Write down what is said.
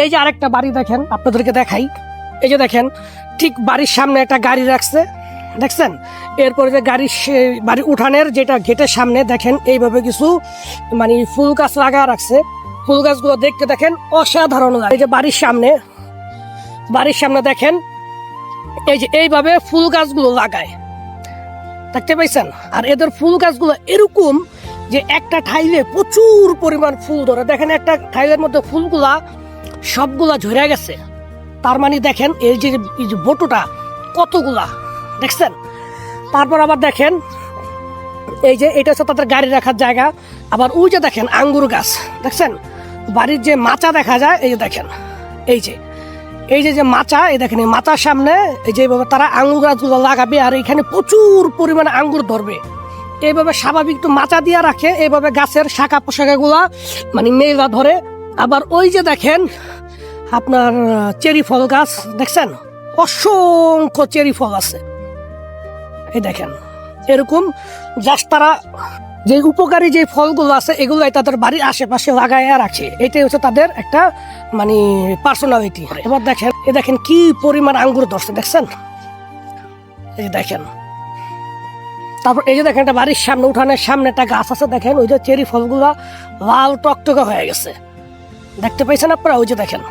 এই যে আরেকটা বাড়ি দেখেন, আপনাদেরকে দেখাই। এই যে দেখেন, ঠিক বাড়ির সামনে একটা গাড়ি রাখছে, দেখছেন? এরপরে যে বাড়ি উঠানের যেটা গেটের সামনে দেখেন এইভাবে কিছু মানে ফুল গাছ লাগা রাখছে। ফুল গাছগুলো দেখতে দেখেন অসাধারণ লাগে। এই যে বাড়ির সামনে দেখেন এই যে এইভাবে ফুল গাছগুলো লাগায়, দেখতে পাইছেন? আর এদের ফুল গাছগুলো এরকম যে একটা ঠাইলে প্রচুর পরিমাণ ফুল ধরে। দেখেন একটা ঠাইলের মধ্যে ফুলগুলা সবগুলা ঝরে গেছে। তার মানে দেখেন এই যে বটুটা কতগুলা, দেখছেন? তারপর আবার দেখেন এই যে এটা হচ্ছে তাদের গাড়ি রাখার জায়গা। আবার ওই যে দেখেন আঙ্গুর গাছ, দেখছেন? বাড়ির যে মাচা দেখা যায়, এই যে দেখেন এই যে মাচা, এই দেখেন এই মাচার সামনে এই যেভাবে তারা আঙ্গুর গাছগুলো লাগাবে আর এখানে প্রচুর পরিমাণে আঙ্গুর ধরবে। এইভাবে স্বাভাবিক একটু মাচা দিয়ে রাখে, এইভাবে গাছের শাখা পোশাকাগুলা মানে মেয়েরা ধরে। আবার ওই যে দেখেন আপনার চেরি ফল গাছ, দেখছেন? অসংখ্য চেরি ফল আছে। এই দেখেন এরকম জাস্ট তারা যে উপকারী যে ফলগুলো আছে এগুলাই তাদের বাড়ির আশেপাশে লাগাইয়া রাখে। এটাই হচ্ছে তাদের একটা মানে পার্সোনালিটি। এবার দেখেন কি পরিমাণ আঙ্গুর ধরছে, দেখছেন? এই দেখেন। তারপর এই যে দেখেন একটা বাড়ির সামনে উঠানের সামনে একটা গাছ আছে, দেখেন ওই যে চেরি ফলগুলা লাল টকটকে হয়ে গেছে, দেখতে পাইছেন আপনারা? ওই যে দেখেন